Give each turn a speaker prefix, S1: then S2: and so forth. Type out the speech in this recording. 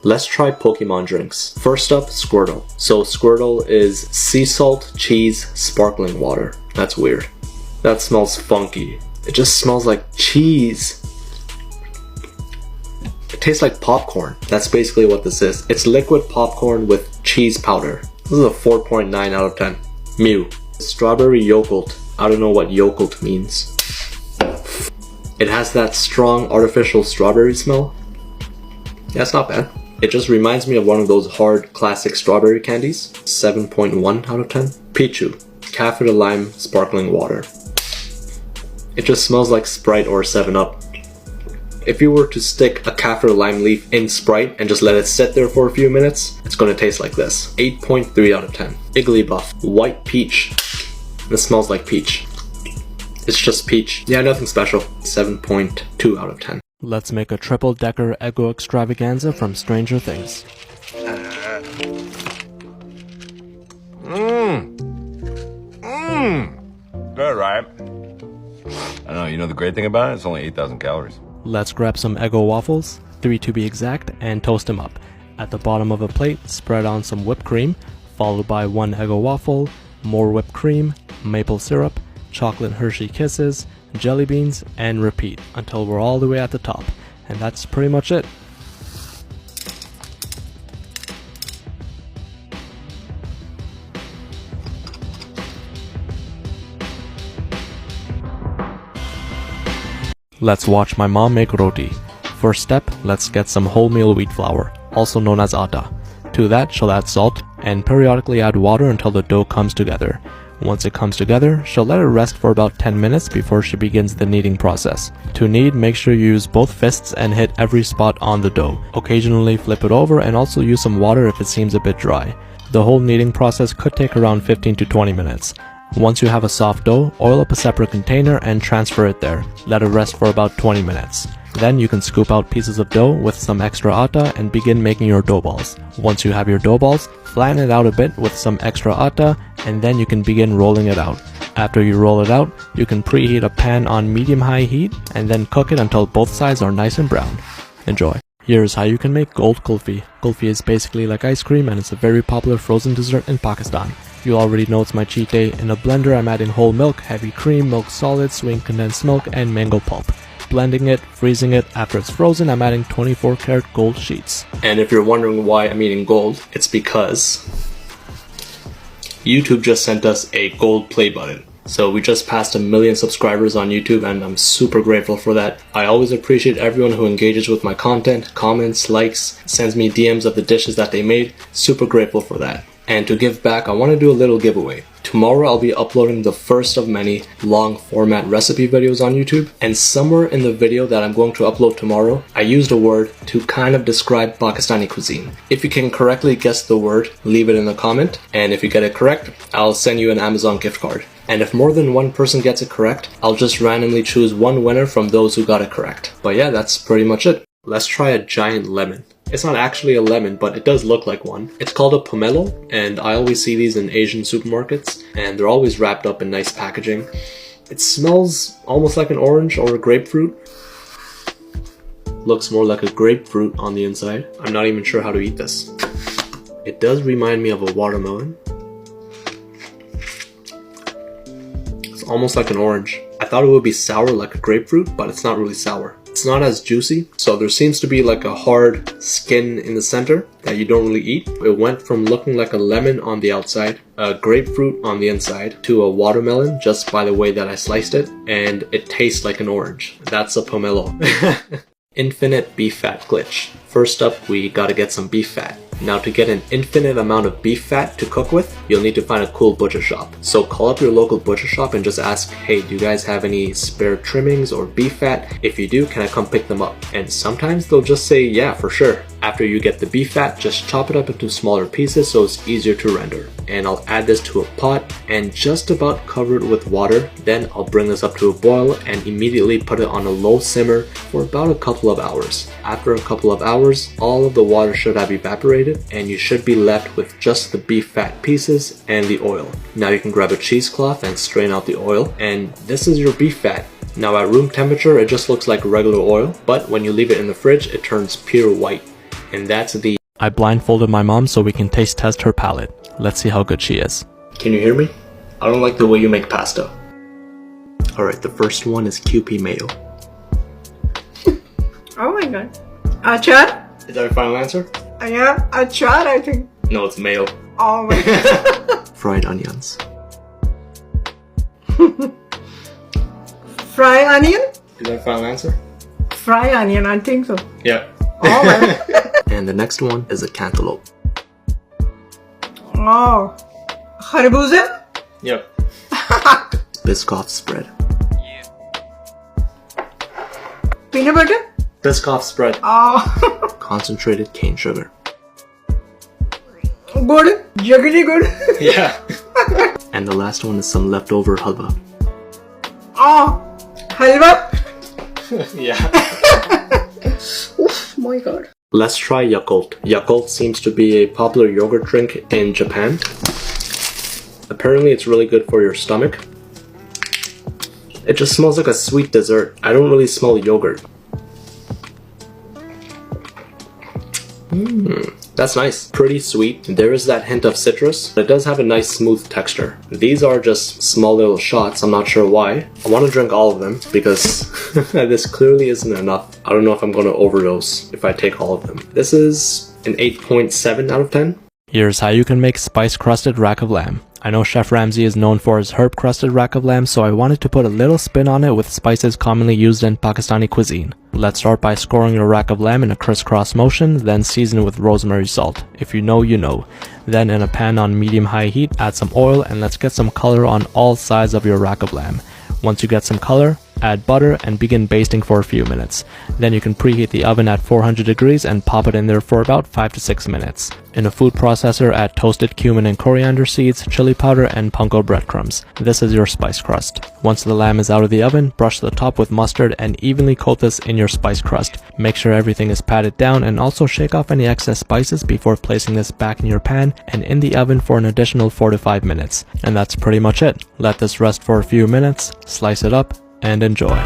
S1: Let's try Pokemon drinks. First up, Squirtle. So Squirtle is sea salt, cheese, sparkling water. That's weird. That smells funky. It just smells like cheese. It tastes like popcorn. That's basically what this is. It's liquid popcorn with cheese powder. This is a 4.9 out of 10. Mew. Strawberry Yogurt. I don't know what yogurt means. It has that strong artificial strawberry smell. Yeah, it's not bad. It just reminds me of one of those hard classic strawberry candies. 7.1 out of 10. Pichu. Cafe de Lime sparkling water. It just smells like Sprite or 7-Up. If you were to stick a kaffir lime leaf in Sprite and just let it sit there for a few minutes, it's gonna taste like this. 8.3 out of 10. Igglybuff. White peach. This smells like peach. It's just peach. Yeah, nothing special. 7.2 out of 10.
S2: Let's make a triple-decker Eggo extravaganza from Stranger Things.
S3: Good, right? I know, you know the great thing about it? It's only 8,000 calories.
S2: Let's grab some Eggo waffles, 3 to be exact, and toast them up. At the bottom of a plate, spread on some whipped cream, followed by 1 Eggo waffle, more whipped cream, maple syrup, chocolate Hershey Kisses, jelly beans, and repeat until we're all the way at the top. And that's pretty much it. Let's watch my mom make roti. First step, let's get some wholemeal wheat flour, also known as atta. To that, she'll add salt and periodically add water until the dough comes together. Once it comes together, she'll let it rest for about 10 minutes before she begins the kneading process. To knead, make sure you use both fists and hit every spot on the dough. Occasionally flip it over and also use some water if it seems a bit dry. The whole kneading process could take around 15 to 20 minutes. Once you have a soft dough, oil up a separate container and transfer it there. Let it rest for about 20 minutes. Then you can scoop out pieces of dough with some extra atta and begin making your dough balls. Once you have your dough balls, flatten it out a bit with some extra atta and then you can begin rolling it out. After you roll it out, you can preheat a pan on medium-high heat and then cook it until both sides are nice and brown. Enjoy. Here's how you can make gold kulfi. Kulfi is basically like ice cream and it's a very popular frozen dessert in Pakistan. You already know it's my cheat day. In a blender I'm adding whole milk, heavy cream, milk solids, sweetened condensed milk, and mango pulp. Blending it, freezing it. After it's frozen, I'm adding 24 karat gold sheets.
S1: And if you're wondering why I'm eating gold, it's because YouTube just sent us a gold play button. So we just passed 1 million subscribers on YouTube and I'm super grateful for that. I always appreciate everyone who engages with my content, comments, likes, sends me DMs of the dishes that they made. Super grateful for that. And to give back, I want to do a little giveaway. Tomorrow I'll be uploading the first of many long format recipe videos on YouTube. And somewhere in the video that I'm going to upload tomorrow, I used a word to kind of describe Pakistani cuisine. If you can correctly guess the word, leave it in the comment. And if you get it correct, I'll send you an Amazon gift card. And if more than one person gets it correct, I'll just randomly choose one winner from those who got it correct. But yeah, that's pretty much it. Let's try a giant lemon. It's not actually a lemon, but it does look like one. It's called a pomelo, and I always see these in Asian supermarkets, and they're always wrapped up in nice packaging. It smells almost like an orange or a grapefruit. Looks more like a grapefruit on the inside. I'm not even sure how to eat this. It does remind me of a watermelon. It's almost like an orange. I thought it would be sour like a grapefruit, but it's not really sour. It's not as juicy, so there seems to be like a hard skin in the center that you don't really eat. It went from looking like a lemon on the outside, a grapefruit on the inside, to a watermelon just by the way that I sliced it, and it tastes like an orange. That's a pomelo. Infinite beef fat glitch. First up, we gotta get some beef fat. Now to get an infinite amount of beef fat to cook with, you'll need to find a cool butcher shop. So call up your local butcher shop and just ask, hey, do you guys have any spare trimmings or beef fat? If you do, can I come pick them up? And sometimes they'll just say, yeah, for sure. After you get the beef fat, just chop it up into smaller pieces so it's easier to render. And I'll add this to a pot and just about cover it with water. Then I'll bring this up to a boil and immediately put it on a low simmer for about a couple of hours. After a couple of hours, all of the water should have evaporated and you should be left with just the beef fat pieces and the oil. Now you can grab a cheesecloth and strain out the oil, and this is your beef fat. Now at room temperature, it just looks like regular oil, but when you leave it in the fridge, it turns pure white. And that's the...
S2: I blindfolded my mom so we can taste test her palate. Let's see how good she is.
S1: Can you hear me? I don't like the way you make pasta. Alright, the first one is QP mayo.
S4: Oh my god. Achar?
S1: Is that your final answer?
S4: Yeah, achar, I think.
S1: No, it's mayo.
S4: Oh my god.
S1: Fried onions.
S4: Fry onion?
S1: Is that your final answer?
S4: Fry onion, I think so.
S1: Yeah.
S4: Oh my god.
S1: And the next one is a cantaloupe.
S4: Oh. Kharbuza?
S1: Yep. Biscoff spread.
S4: Peanut butter?
S1: Biscoff spread.
S4: Oh.
S1: Concentrated cane sugar.
S4: Good. Jaggery good.
S1: Yeah. And the last one is some leftover halwa.
S4: Oh. Halwa?
S1: Yeah.
S4: Oh my god.
S1: Let's try Yakult. Yakult seems to be a popular yogurt drink in Japan. Apparently it's really good for your stomach. It just smells like a sweet dessert. I don't really smell yogurt. That's nice. Pretty sweet. There is that hint of citrus. It does have a nice smooth texture. These are just small little shots. I'm not sure why. I want to drink all of them because this clearly isn't enough. I don't know if I'm going to overdose if I take all of them. This is an 8.7 out of 10.
S2: Here's how you can make spice-crusted rack of lamb. I know Chef Ramsay is known for his herb-crusted rack of lamb, so I wanted to put a little spin on it with spices commonly used in Pakistani cuisine. Let's start by scoring your rack of lamb in a crisscross motion, then season with rosemary salt. If you know, you know. Then in a pan on medium-high heat, add some oil and let's get some color on all sides of your rack of lamb. Once you get some color, add butter and begin basting for a few minutes. Then you can preheat the oven at 400 degrees and pop it in there for about 5 to 6 minutes. In a food processor, add toasted cumin and coriander seeds, chili powder, and panko breadcrumbs. This is your spice crust. Once the lamb is out of the oven, brush the top with mustard and evenly coat this in your spice crust. Make sure everything is patted down and also shake off any excess spices before placing this back in your pan and in the oven for an additional 4 to 5 minutes. And that's pretty much it. Let this rest for a few minutes, slice it up, and enjoy.